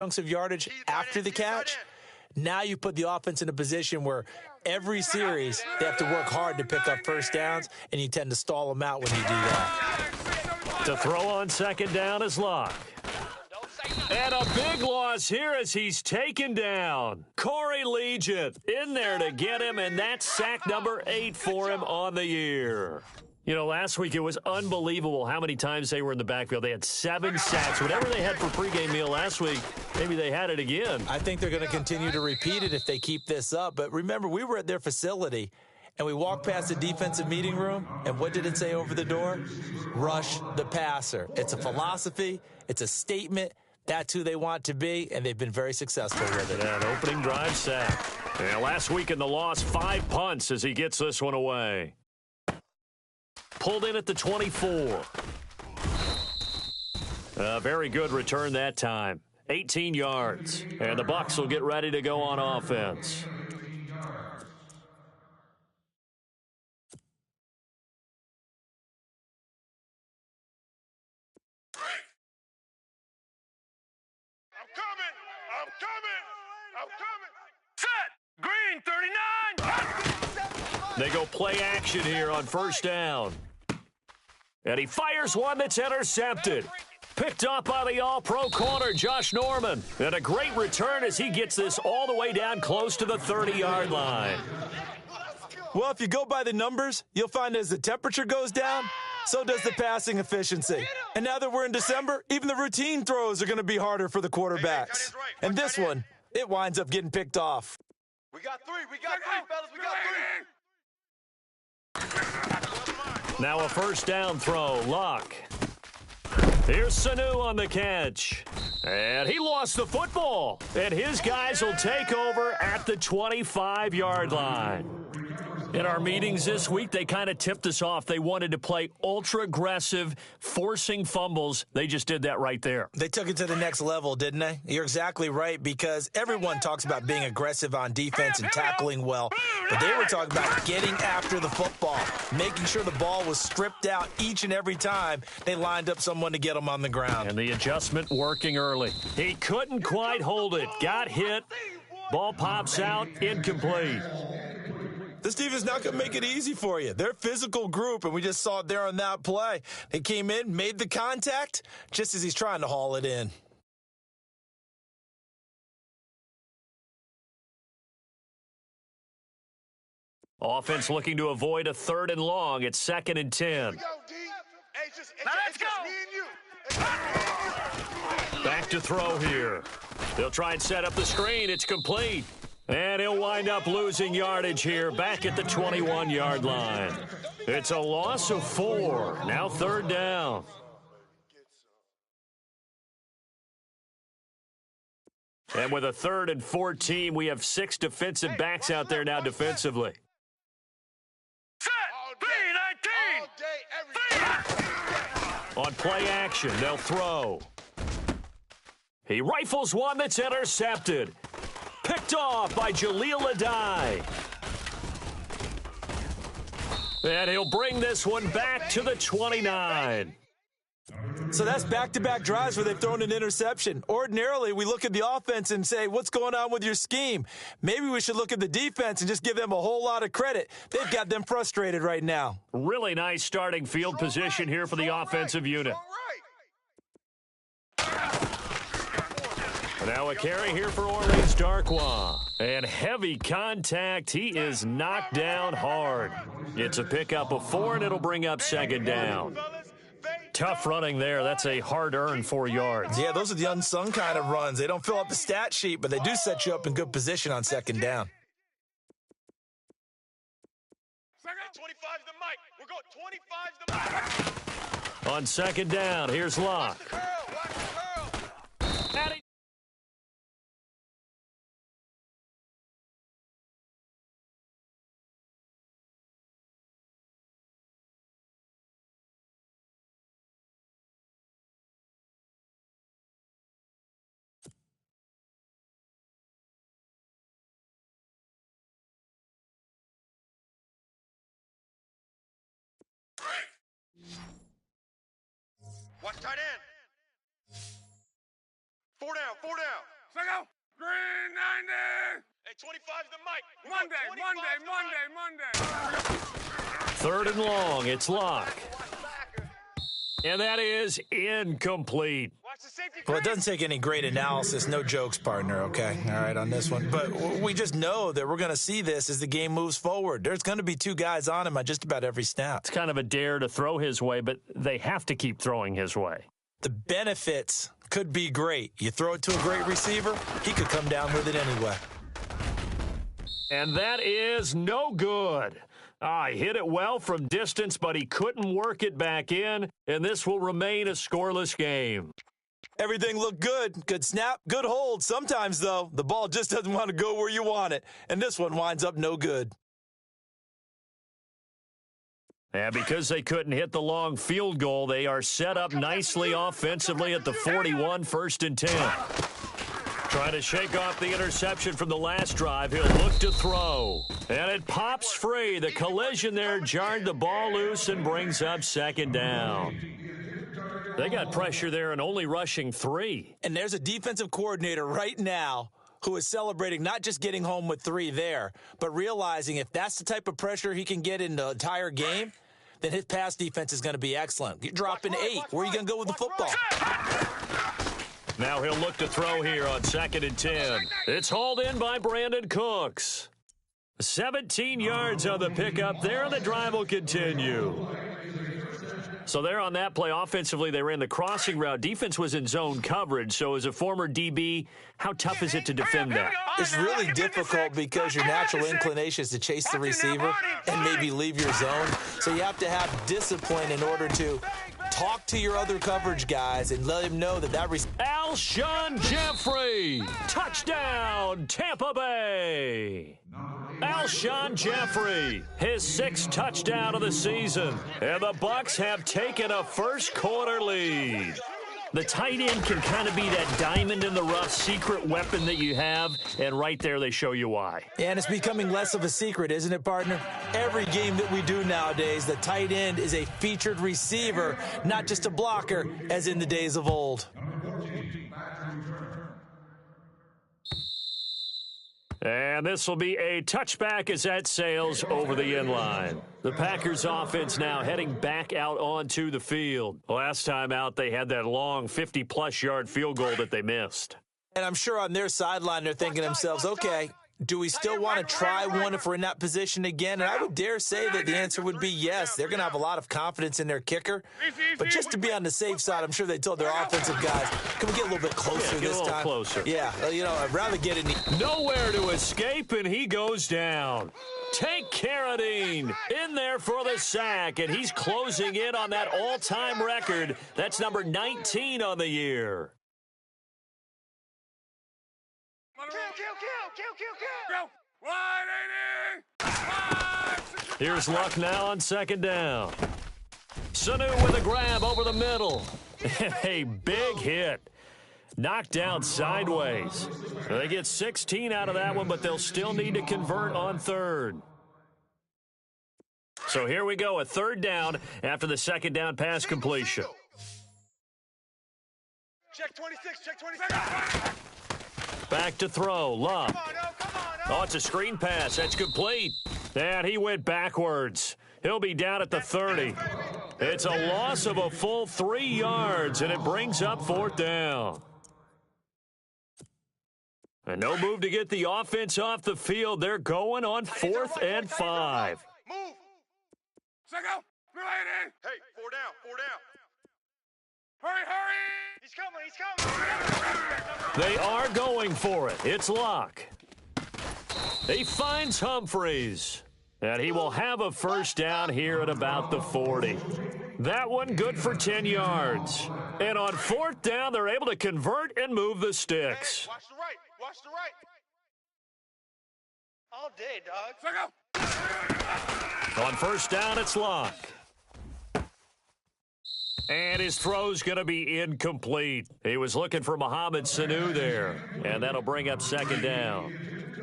chunks of yardage after the catch. Now you put the offense in a position where every series they have to work hard to pick up first downs, and you tend to stall them out when you do that. To throw on second down is Locke. And a big loss here as he's taken down. Corey Legion in there to get him, and that's sack number 8 for him on the year. You know, last week it was unbelievable how many times they were in the backfield. They had 7 sacks. Whatever they had for pregame meal last week, maybe they had it again. I think they're going to continue to repeat it if they keep this up. But remember, we were at their facility, and we walked past the defensive meeting room, and what did it say over the door? Rush the passer. It's a philosophy. It's a statement. That's who they want to be, and they've been very successful with it. Yeah, an opening drive sack. And last week in the loss, 5 punts as he gets this one away. Pulled in at the 24. A very good return that time. 18 yards. And the Bucs will get ready to go on offense. I'm coming. Set. Green, 39. They go play action here on first down. And he fires one that's intercepted. Picked up by the all-pro corner, Josh Norman. And a great return as he gets this all the way down close to the 30-yard line. Well, if you go by the numbers, you'll find as the temperature goes down, so does the passing efficiency. And now that we're in December, even the routine throws are going to be harder for the quarterbacks. And this one, it winds up getting picked off. We got three, fellas. We got three. Now a first down throw, Locke. Here's Sanu on the catch. And he lost the football. And his guys will take over at the 25-yard line. In our meetings this week, they kind of tipped us off. They wanted to play ultra-aggressive, forcing fumbles. They just did that right there. They took it to the next level, didn't they? You're exactly right, because everyone talks about being aggressive on defense and tackling well. But they were talking about getting after the football, making sure the ball was stripped out each and every time they lined up someone to get them on the ground. And the adjustment working early. He couldn't quite hold it. Got hit. Ball pops out, incomplete. This defense is not going to make it easy for you. They're a physical group, and we just saw it there on that play. They came in, made the contact, just as he's trying to haul it in. Offense looking to avoid a 3rd and long. It's 2nd and 10. Now let's go. Back to throw here. They'll try and set up the screen. It's complete. And he'll wind up losing yardage here back at the 21-yard line. It's a loss of 4. Now 3rd down. And with a 3rd and 14, we have 6 defensive backs out there now defensively. Set. B19. On play action, they'll throw. He rifles one that's intercepted. Picked off by Jaleel Adai. And he'll bring this one back to the 29. So that's back-to-back drives where they've thrown an interception. Ordinarily, we look at the offense and say, what's going on with your scheme? Maybe we should look at the defense and just give them a whole lot of credit. They've got them frustrated right now. Really nice starting field position here for the offensive unit. Now a carry here for Orleans Darkwa. And heavy contact. He is knocked down hard. It's a pickup of 4, and it'll bring up 2nd down. Tough running there. That's a hard-earned 4 yards. Yeah, those are the unsung kind of runs. They don't fill up the stat sheet, but they do set you up in good position on 2nd down. 25's the mic. We're going 25's the mic. On 2nd down, here's Locke. Watch tight end. Four down, four down. Second, green 90. Hey, 25's the mic. Monday. 3rd and long. It's Locke. And that is incomplete. Watch the safety. Well, it doesn't take any great analysis. No jokes, partner, okay? All right, on this one. But we just know that we're going to see this as the game moves forward. There's going to be 2 guys on him on just about every snap. It's kind of a dare to throw his way, but they have to keep throwing his way. The benefits could be great. You throw it to a great receiver, he could come down with it anyway. And that is no good. He hit it well from distance, but he couldn't work it back in, and this will remain a scoreless game. Everything looked good. Good snap, good hold. Sometimes, though, the ball just doesn't want to go where you want it, and this one winds up no good. And because they couldn't hit the long field goal, they are set up nicely offensively at the 41, 1st and 10. Trying to shake off the interception from the last drive. He'll look to throw. And it pops free. The collision there jarred the ball loose and brings up 2nd down. They got pressure there and only rushing 3. And there's a defensive coordinator right now who is celebrating not just getting home with 3 there, but realizing if that's the type of pressure he can get in the entire game, then his pass defense is going to be excellent. You're dropping 8. Where are you going to go with the football? Now he'll look to throw here on 2nd and 10. It's hauled in by Brandon Cooks. 17 yards on the pickup there, and the drive will continue. So there on that play, offensively, they ran the crossing route. Defense was in zone coverage. So as a former DB, how tough is it to defend that? It's really difficult because your natural inclination is to chase the receiver and maybe leave your zone. So you have to have discipline in order to talk to your other coverage guys and let him know that Alshon Jeffrey, touchdown, Tampa Bay. Alshon Jeffrey, his 6th touchdown of the season, and the Bucs have taken a first-quarter lead. The tight end can kind of be that diamond in the rough secret weapon that you have, and right there they show you why. And it's becoming less of a secret, isn't it, partner? Every game that we do nowadays, the tight end is a featured receiver, not just a blocker, as in the days of old. And this will be a touchback as that sails over the end line. The Packers offense now heading back out onto the field. Last time out, they had that long 50-plus yard field goal that they missed. And I'm sure on their sideline, they're thinking to themselves, okay, do we still want to try one if we're in that position again? And I would dare say that the answer would be yes. They're going to have a lot of confidence in their kicker. But just to be on the safe side, I'm sure they told their offensive guys, can we get a little bit closer this time? Closer. Yeah, I'd rather get it. Nowhere to escape, and he goes down. Take Carradine in there for the sack, and he's closing in on that all-time record. That's number 19 on the year. Kill. 180. Here's Luck now on 2nd down. Sanu with a grab over the middle. A big hit. Knocked down sideways. They get 16 out of that one, but they'll still need to convert on 3rd. So here we go, a 3rd down after the 2nd down pass completion. Check 26, check 26. Back to throw, Luck. Come on. Oh, it's a screen pass. That's complete. And he went backwards. He'll be down at the 30. It's a loss of a full 3 yards, and it brings up 4th down. And no move to get the offense off the field. They're going on 4th and 5. Move. Second, related. Hey, four down. Hurry. He's coming. They are going for it. It's Locke. He finds Humphreys. And he will have a 1st down here at about the 40. That one good for 10 yards. And on 4th down, they're able to convert and move the sticks. Hey, watch the right. All day, dog. Second. On 1st down, it's Locke. And his throw's going to be incomplete. He was looking for Mohamed Sanu there. And that'll bring up 2nd down.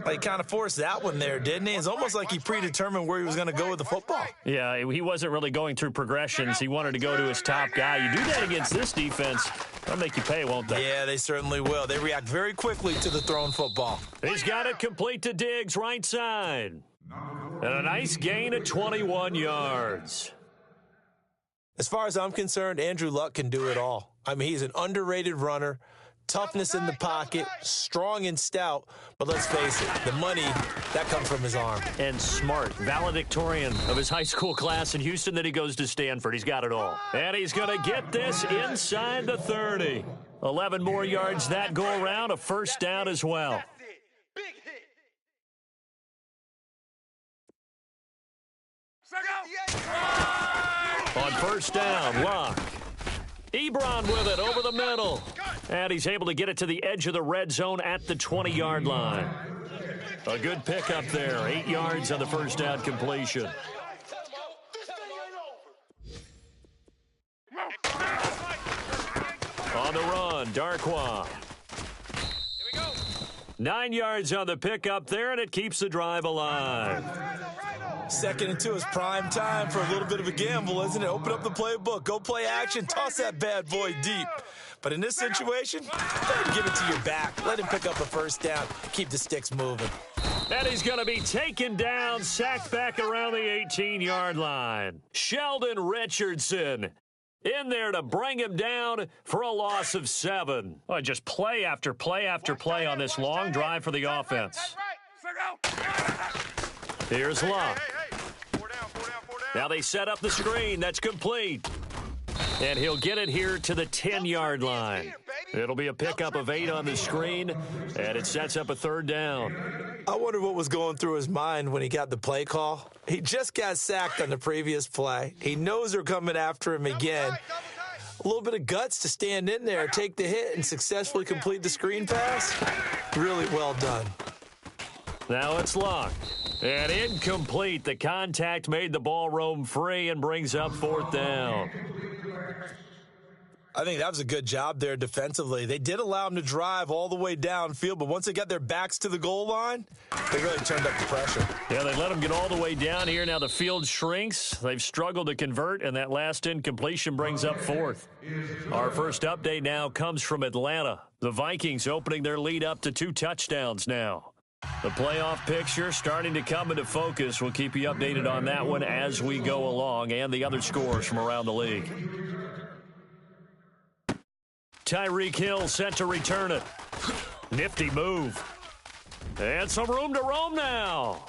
He kind of forced that one there, didn't he? It's almost like he predetermined where he was going to go with the football. Yeah, he wasn't really going through progressions. He wanted to go to his top guy. You do that against this defense, They'll make you pay, won't they? Yeah, they certainly will. They react very quickly to the thrown football. He's got it complete to Diggs, right side. And a nice gain of 21 yards. As far as I'm concerned, Andrew Luck can do it all. I mean, he's an underrated runner, toughness in the pocket, strong and stout, but let's face it, the money, that comes from his arm. And smart, valedictorian of his high school class in Houston, then he goes to Stanford. He's got it all. And he's going to get this inside the 30. 11 more yards that go around, a first down as well. Big hit. On first down, Luck. Ebron with it over the middle. And he's able to get it to the edge of the red zone at the 20-yard line. A good pickup there. 8 yards on the first down completion. On the run, Darkwa. 9 yards on the pickup there, and it keeps the drive alive. 2nd and 2 is prime time for a little bit of a gamble, isn't it? Open up the playbook, go play action, toss that bad boy deep. But in this situation, go ahead and give it to your back. Let him pick up a first down, keep the sticks moving. And he's going to be taken down, sacked back around the 18-yard line. Sheldon Richardson in there to bring him down for a loss of 7. Oh, just play after play after play on this long drive for the offense. Here's Luck. Now they set up the screen. That's complete. And he'll get it here to the 10-yard line. It'll be a pickup of 8 on the screen, and it sets up a third down. I wonder what was going through his mind when he got the play call. He just got sacked on the previous play. He knows they're coming after him again. A little bit of guts to stand in there, take the hit, and successfully complete the screen pass. Really well done. Now it's Luck. And incomplete. The contact made the ball roam free and brings up 4th down. I think that was a good job there defensively. They did allow him to drive all the way downfield, but once they got their backs to the goal line, they really turned up the pressure. Yeah, they let him get all the way down here. Now the field shrinks. They've struggled to convert, and that last incompletion brings up 4th. Our first update now comes from Atlanta. The Vikings opening their lead up to 2 touchdowns now. The playoff picture starting to come into focus. We'll keep you updated on that one as we go along, and the other scores from around the league. Tyreek Hill set to return it. Nifty move. And some room to roam now.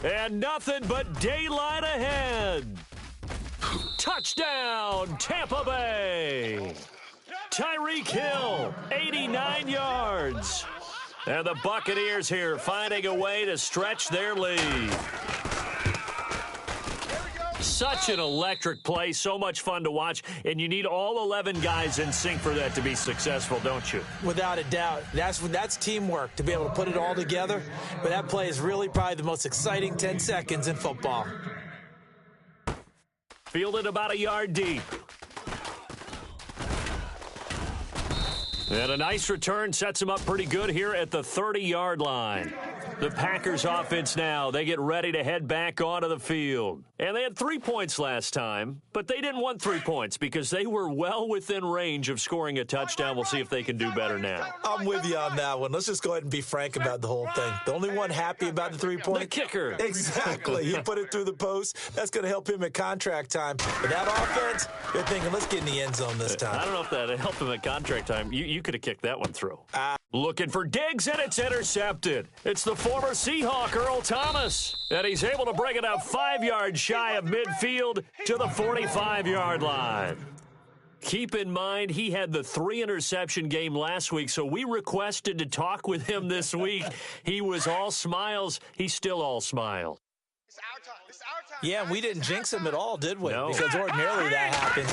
And nothing but daylight ahead. Touchdown, Tampa Bay. Tyreek Hill, 89 yards. And the Buccaneers here finding a way to stretch their lead. Such an electric play, so much fun to watch, and you need all 11 guys in sync for that to be successful, don't you? Without a doubt. That's teamwork, to be able to put it all together. But that play is really probably the most exciting 10 seconds in football. Fielded about a yard deep. And a nice return sets him up pretty good here at the 30-yard line. The Packers offense now, they get ready to head back onto the field. And they had 3 points last time, but they didn't want 3 points because they were well within range of scoring a touchdown. We'll see if they can do better now. I'm with you on that one. Let's just go ahead and be frank about the whole thing. The only one happy about the 3 points? The kicker. Exactly. He put it through the post. That's going to help him at contract time. But that offense, they're thinking, let's get in the end zone this time. I don't know if that helped him at contract time. You could have kicked that one through. Looking for Diggs, and it's intercepted. It's the former Seahawk, Earl Thomas. And he's able to bring it up 5 yards shy of midfield to the 45-yard line. Keep in mind, he had the 3-interception game last week, so we requested to talk with him this week. He was all smiles. He's still all smiles. Yeah, we didn't jinx him at all, did we? No. Because ordinarily that happens.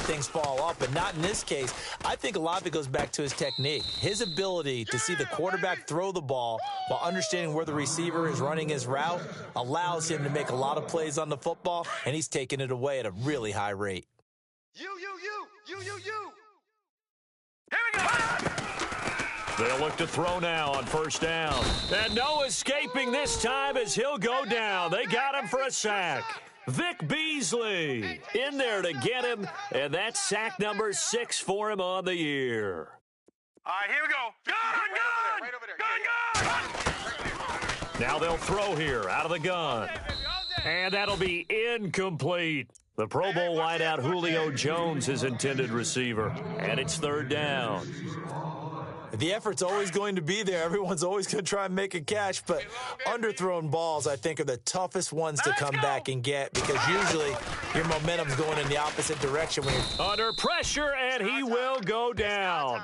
Things fall off, but not in this case. I think a lot of it goes back to his technique. His ability to see the quarterback throw the ball while understanding where the receiver is running his route allows him to make a lot of plays on the football, and he's taking it away at a really high rate. You. Here we go. They'll look to throw now on first down. And no escaping this time as he'll go down. They got him for a sack. Vic Beasley in there to get him, and that's sack number 6 for him on the year. All right, here we go. Gun! Now they'll throw here out of the gun. And that'll be incomplete. The Pro Bowl wideout Julio Jones is intended receiver. And it's third down. The effort's always going to be there. Everyone's always going to try and make a catch, but underthrown balls, I think, are the toughest ones to come back and get because usually your momentum's going in the opposite direction. When you're under pressure, and he will go down.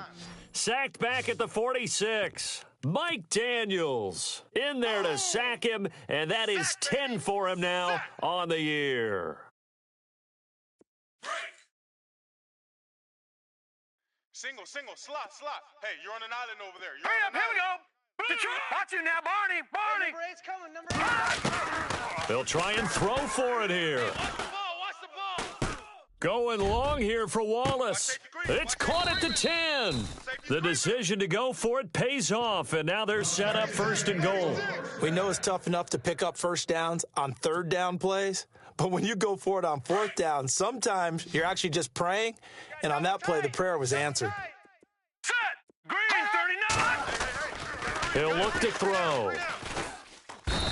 Sacked back at the 46. Mike Daniels in there to sack him, and that is 10 for him now on the year. Single, slot. Hey, you're on an island over there. Hurry up, here we go. Watch you now, Barney. Number 8's coming, number 8. They'll try and throw for it here. Watch the ball. Going long here for Wallace. It's caught at the 10. The decision to go for it pays off, and now they're set up first and goal. We know it's tough enough to pick up first downs on third down plays, but when you go for it on fourth down, sometimes you're actually just praying, and on that play, the prayer was answered. Set. Green, 39. He'll look to throw.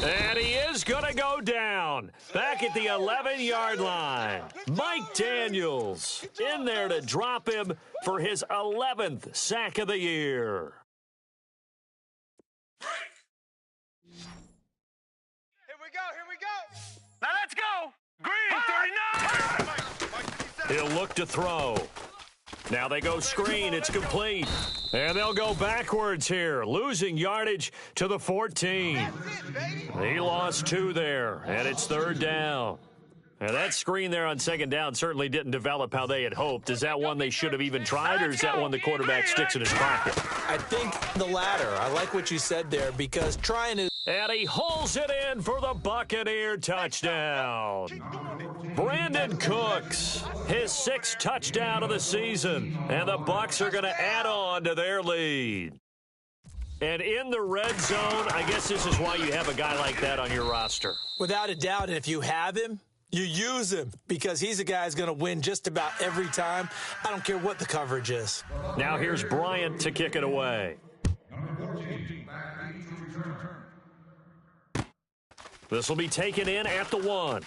And he is going to go down. Back at the 11-yard line. Mike Daniels in there to drop him for his 11th sack of the year. Here we go. Now let's go. Green, 39. He'll look to throw. Now they go screen. It's complete. And they'll go backwards here, losing yardage to the 14. He lost 2 there, and it's third down. Now that screen there on second down certainly didn't develop how they had hoped. Is that one they should have even tried, or is that one the quarterback sticks in his pocket? I think the latter. I like what you said there because trying to... And he hauls it in for the Buccaneer touchdown. Brandon Cooks, his 6th touchdown of the season. And the Bucs are going to add on to their lead. And in the red zone, I guess this is why you have a guy like that on your roster. Without a doubt, and if you have him, you use him because he's a guy who's going to win just about every time. I don't care what the coverage is. Now here's Bryant to kick it away. This will be taken in at the 1.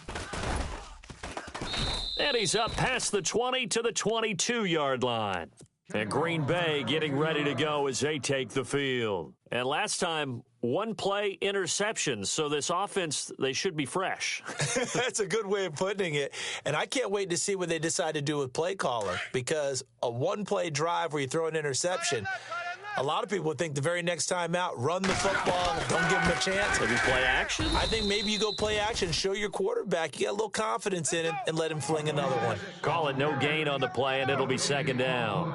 And he's up past the 20 to the 22-yard line. And Green Bay getting ready to go as they take the field. And last time, 1 play interception. So this offense, they should be fresh. That's a good way of putting it. And I can't wait to see what they decide to do with play caller because a 1-play drive where you throw an interception, a lot of people would think the very next time out, run the football, don't give him a chance. Maybe play action? I think maybe you go play action, show your quarterback you got a little confidence in him, and let him fling another one. Call it no gain on the play, and it'll be second down.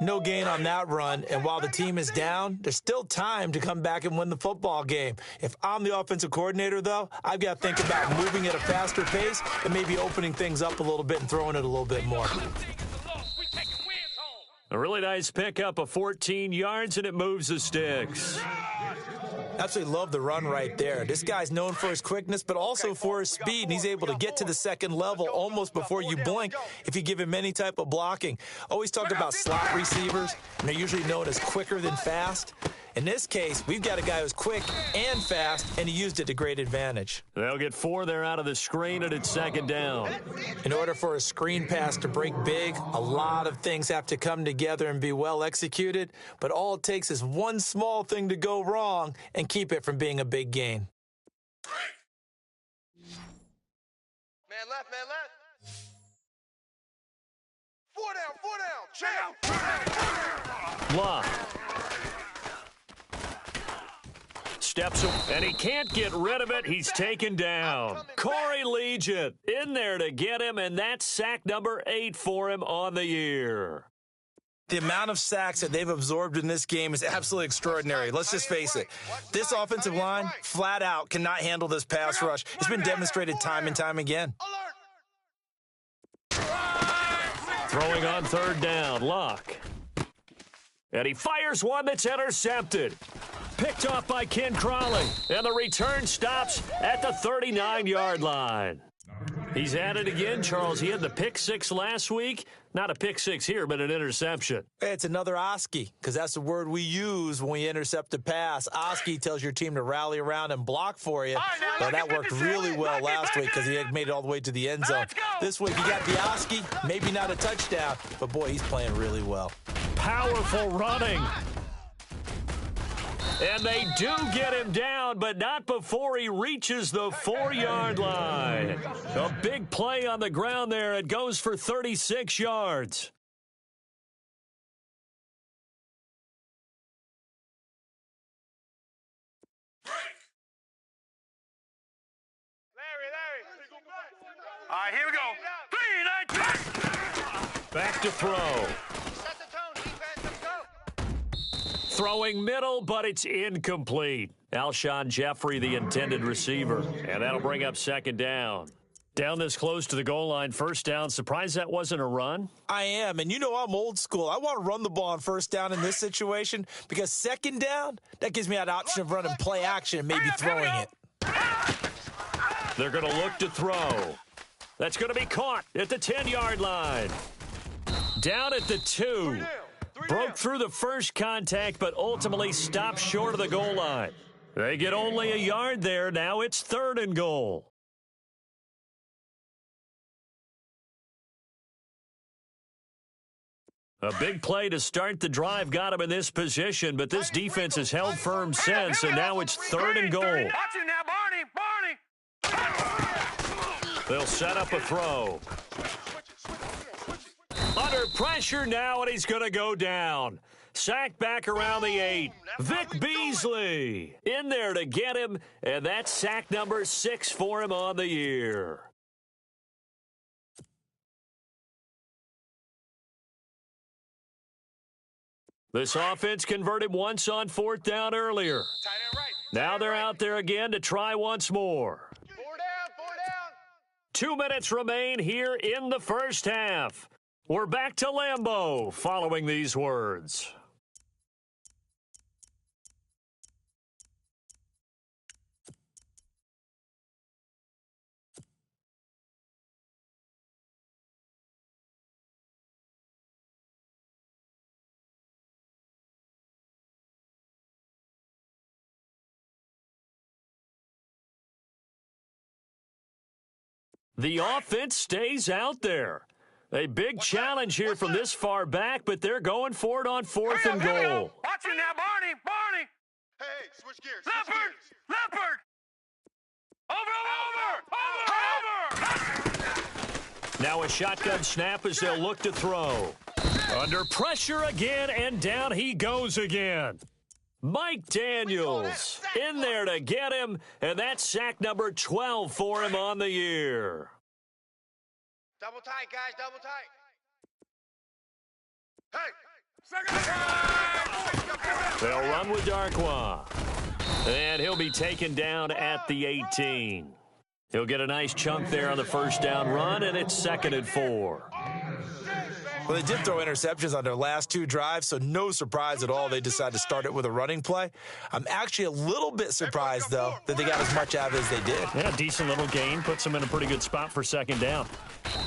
No gain on that run, and while the team is down, there's still time to come back and win the football game. If I'm the offensive coordinator, though, I've got to think about moving at a faster pace and maybe opening things up a little bit and throwing it a little bit more. A really nice pickup of 14 yards, and it moves the sticks. Absolutely love the run right there. This guy's known for his quickness, but also for his speed, and he's able to get to the second level almost before you blink if you give him any type of blocking. Always talked about slot receivers, and they're usually known as quicker than fast. In this case, we've got a guy who's quick and fast, and he used it to great advantage. They'll get 4 there out of the screen, and it's second down. In order for a screen pass to break big, a lot of things have to come together and be well executed, but all it takes is one small thing to go wrong and keep it from being a big gain. Man left. 4 down. Check. Lock. Steps up, and he can't get rid of it. He's taken down. Corey Legion in there to get him, and that's sack number 8 for him on the year. The amount of sacks that they've absorbed in this game is absolutely extraordinary. Let's just face it. This offensive line, flat out, cannot handle this pass rush. It's been demonstrated time and time again. Throwing on third down, Luck. And he fires one that's intercepted. picked off by Ken Crawley. And the return stops at the 39-yard line. He's at it again, Charles. He had the pick six last week. Not a pick six here, but an interception. It's another Oski, because that's the word we use when we intercept a pass. Oski tells your team to rally around and block for you. Well, that worked really well last week because he had made it all the way to the end zone. This week, he got the Oski, maybe not a touchdown, but boy, he's playing really well. Powerful running. And they do get him down, but not before he reaches the 4-yard line. A big play on the ground there. It goes for 36 yards. All right, here we go. 3, 9, 10. Back to throw. Set the tone, defense, let's go. Throwing middle, but it's incomplete. Alshon Jeffrey, the intended receiver. And that'll bring up second down. Down this close to the goal line, first down. Surprised that wasn't a run? I am, and you know I'm old school. I want to run the ball on first down in this situation because second down, that gives me that option of running play action and maybe throwing it. They're going to look to throw. That's going to be caught at the 10-yard line. Down at the 2. Broke through the first contact, but ultimately stopped short of the goal line. They get only a yard there. Now it's 3rd and goal. A big play to start the drive got him in this position, but this defense has held firm since, and now it's 3rd and goal. Watch it now, Barney. They'll set up a throw. Under pressure now, and he's going to go down. Sacked back around the 8. Vic Beasley in there to get him, and that's sack number 6 for him on the year. This offense converted once on 4th down earlier. Now they're out there again to try once more. 4 down. 2 minutes remain here in the first half. We're back to Lambeau following these words. The offense stays out there. A big challenge here from this far back, but they're going for it on 4th and goal. Watch it now, Barney. Hey, switch gears. Leopard. Over. Now a shotgun snap as they'll look to throw. Under pressure again, and down he goes again. Mike Daniels in there to get him, and that's sack number 12 for him on the year. Double tight, guys, double tight. Hey! They'll run with Darkwa. And he'll be taken down at the 18. He'll get a nice chunk there on the first down run, and it's 2nd and 4. Well, they did throw interceptions on their last 2 drives, so no surprise at all they decided to start it with a running play. I'm actually a little bit surprised, though, that they got as much out of it as they did. Yeah, decent little gain. Puts them in a pretty good spot for second down.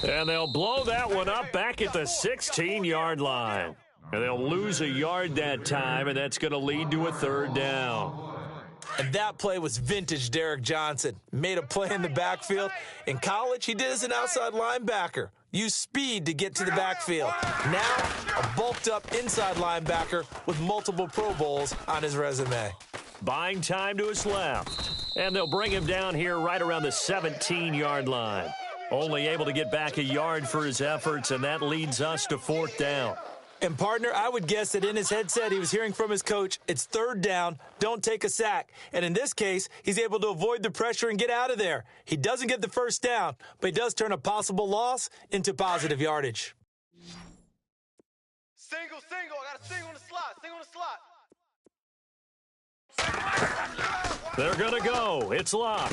And they'll blow that one up back at the 16-yard line. And they'll lose a yard that time, and that's going to lead to a 3rd down. And that play was vintage Derek Johnson. Made a play in the backfield. In college, he did as an outside linebacker. Used speed to get to the backfield. Now, a bulked-up inside linebacker with multiple Pro Bowls on his resume. Buying time to his left. And they'll bring him down here right around the 17-yard line. Only able to get back a yard for his efforts, and that leads us to 4th down. And, partner, I would guess that in his headset he was hearing from his coach, it's 3rd down, don't take a sack. And in this case, he's able to avoid the pressure and get out of there. He doesn't get the first down, but he does turn a possible loss into positive yardage. Single. I got a single in the slot. They're going to go. It's Locke.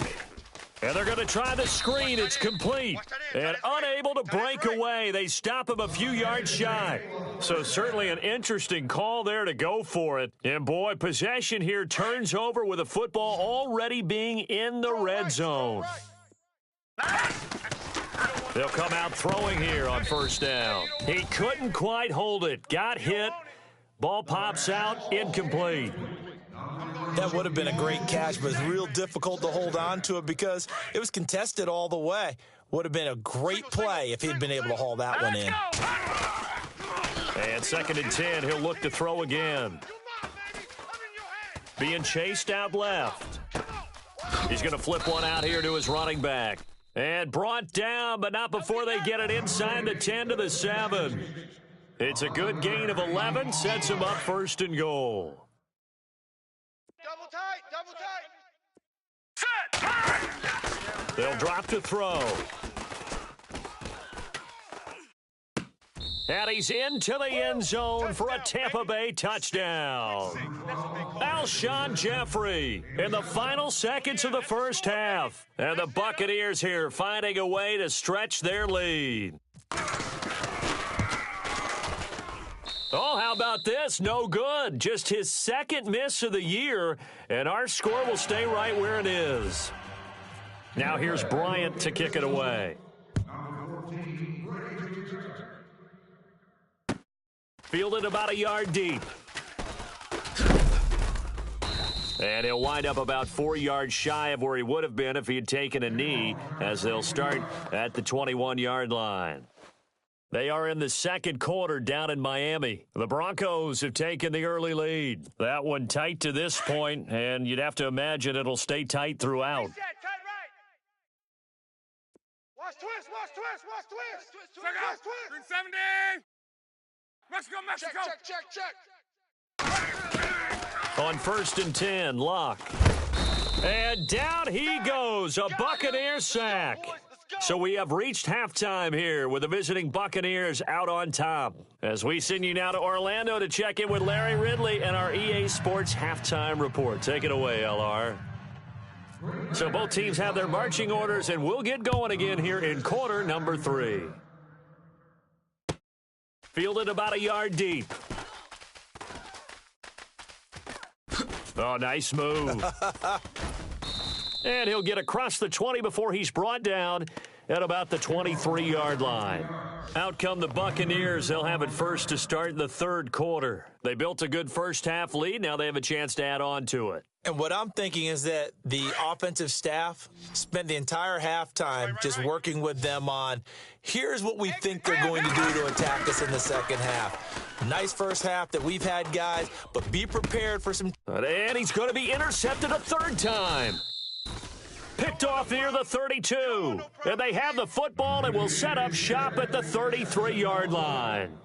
And they're going to try the screen. It's complete. And unable to break away. They stop him a few yards shy. So certainly an interesting call there to go for it. And boy, possession here turns over with a football already being in the red zone. They'll come out throwing here on first down. He couldn't quite hold it. Got hit. Ball pops out, incomplete. That would have been a great catch, but it's real difficult to hold on to it because it was contested all the way. Would have been a great play if he'd been able to haul that one in. And 2nd and 10, he'll look to throw again. Being chased out left. He's going to flip one out here to his running back. And brought down, but not before they get it inside the 10 to the 7. It's a good gain of 11, sets him up 1st and goal. Double tight, double tight. Set! They'll drop to throw. And he's into the end zone for a Tampa Bay touchdown. Alshon Jeffrey in the final seconds of the first half. And the Buccaneers here finding a way to stretch their lead. Oh, how about this? No good. Just his 2nd miss of the year, and our score will stay right where it is. Now here's Bryant to kick it away. Fielded about a yard deep. And he'll wind up about 4 yards shy of where he would have been if he had taken a knee, as they'll start at the 21-yard line. They are in the 2nd quarter down in Miami. The Broncos have taken the early lead. That one tight to this point, and you'd have to imagine it'll stay tight throughout. Watch twist, watch twist, watch twist. Check out, twist. 370. Mexico, Mexico. Check. On 1st and 10, Locke. And down he goes, a Buccaneer sack. So we have reached halftime here with the visiting Buccaneers out on top. As we send you now to Orlando to check in with Larry Ridley and our EA Sports halftime report. Take it away, LR. So both teams have their marching orders, and we'll get going again here in quarter number 3. Fielded about a yard deep. Oh, nice move. And he'll get across the 20 before he's brought down at about the 23-yard line. Out come the Buccaneers. They'll have it first to start the 3rd quarter. They built a good first half lead. Now they have a chance to add on to it. And what I'm thinking is that the offensive staff spent the entire halftime just working with them on, here's what we think they're going to do to attack us in the 2nd half. Nice first half that we've had, guys, but be prepared for some... And he's going to be intercepted a 3rd time. Picked off near the 32. And they have the football and will set up shop at the 33-yard line.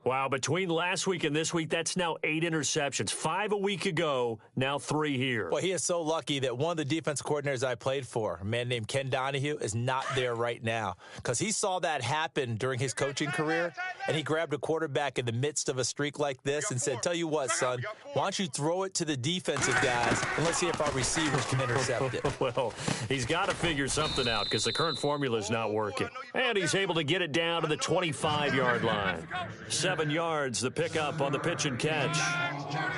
Wow, between last week and this week, that's now 8 interceptions. 5 a week ago, now 3 here. Well, he is so lucky that one of the defense coordinators I played for, a man named Ken Donahue, is not there right now. Because he saw that happen during his coaching career, and he grabbed a quarterback in the midst of a streak like this and said, tell you what, son, why don't you throw it to the defensive guys, and let's see if our receivers can intercept it. Well, he's got to figure something out because the current formula is not working. And he's able to get it down to the 25-yard line. 7 yards, the pickup on the pitch and catch.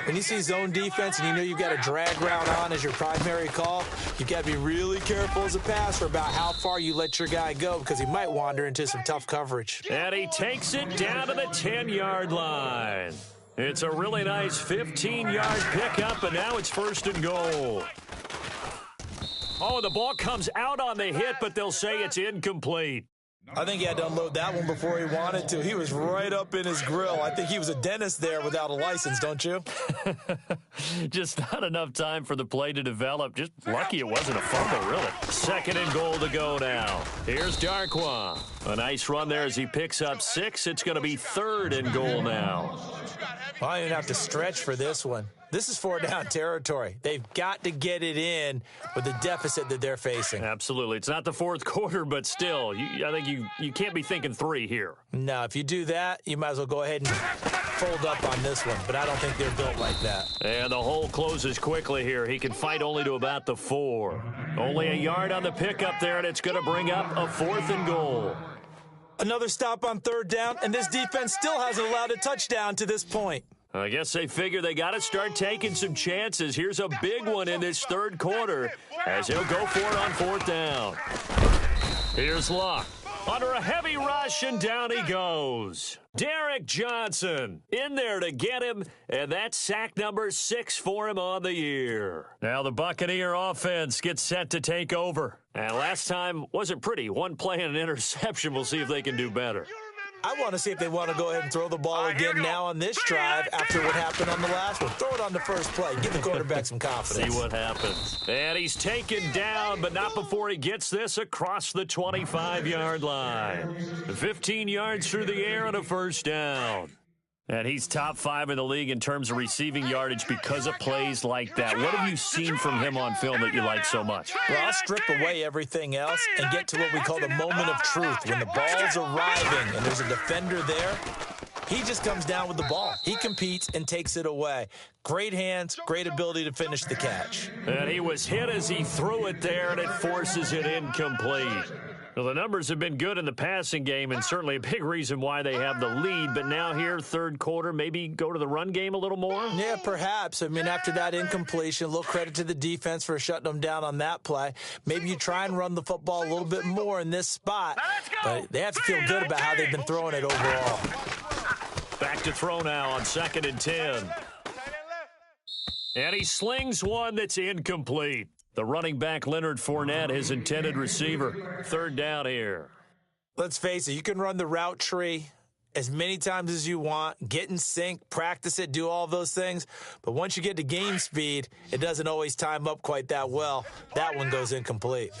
When you see zone defense and you know you've got a drag route on as your primary call, you've got to be really careful as a passer about how far you let your guy go because he might wander into some tough coverage. And he takes it down to the 10-yard line. It's a really nice 15-yard pickup, and now it's 1st and goal. Oh, the ball comes out on the hit, but they'll say it's incomplete. I think he had to unload that one before he wanted to. He was right up in his grill. I think he was a dentist there without a license, don't you? Just not enough time for the play to develop. Just lucky it wasn't a fumble, really. 2nd and goal to go now. Here's Darkwa. A nice run there as he picks up 6. It's going to be 3rd and goal now. Well, I didn't have to stretch for this one. This is 4-down territory. They've got to get it in with the deficit that they're facing. Absolutely. It's not the 4th quarter, but still, I think you can't be thinking 3 here. No, if you do that, you might as well go ahead and fold up on this one, but I don't think they're built like that. And the hole closes quickly here. He can fight only to about the 4. Only a yard on the pickup there, and it's going to bring up a 4th and goal. Another stop on third down, and this defense still hasn't allowed a touchdown to this point. I guess they figure they got to start taking some chances. Here's a big one in this third quarter as he'll go for it on fourth down. Here's Luck. Under a heavy rush, and down he goes. Derek Johnson in there to get him, and that's sack number 6 for him on the year. Now the Buccaneer offense gets set to take over. And last time wasn't pretty. One play and an interception. We'll see if they can do better. I want to see if they want to go ahead and throw the ball again now on this drive after what happened on the last one. Throw it on the first play. Give the quarterback some confidence. See what happens. And he's taken down, but not before he gets this across the 25-yard line. 15 yards through the air and a first down. And he's top 5 in the league in terms of receiving yardage because of plays like that. What have you seen from him on film that you like so much? Well, I'll strip away everything else and get to what we call the moment of truth. When the ball's arriving and there's a defender there, he just comes down with the ball. He competes and takes it away. Great hands, great ability to finish the catch. And he was hit as he threw it there, and it forces it incomplete. Well, the numbers have been good in the passing game, and certainly a big reason why they have the lead. But now here, third quarter, maybe go to the run game a little more? Yeah, perhaps. I mean, after that incompletion, a little credit to the defense for shutting them down on that play. Maybe you try and run the football a little bit more in this spot. But they have to feel good about how they've been throwing it overall. Back to throw now on 2nd and 10. And he slings one that's incomplete. The running back, Leonard Fournette, his intended receiver. Third down here. Let's face it, you can run the route tree as many times as you want, get in sync, practice it, do all those things. But once you get to game speed, it doesn't always time up quite that well. That one goes incomplete.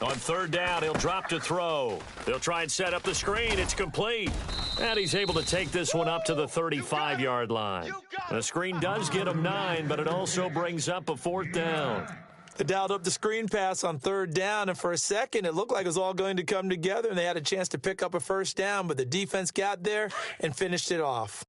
On third down, he'll drop to throw. They'll try and set up the screen. It's complete. And he's able to take this one up to the 35-yard line. The screen does get him 9, but it also brings up a fourth down. They dialed up the screen pass on third down, and for a second, it looked like it was all going to come together, and they had a chance to pick up a first down, but the defense got there and finished it off.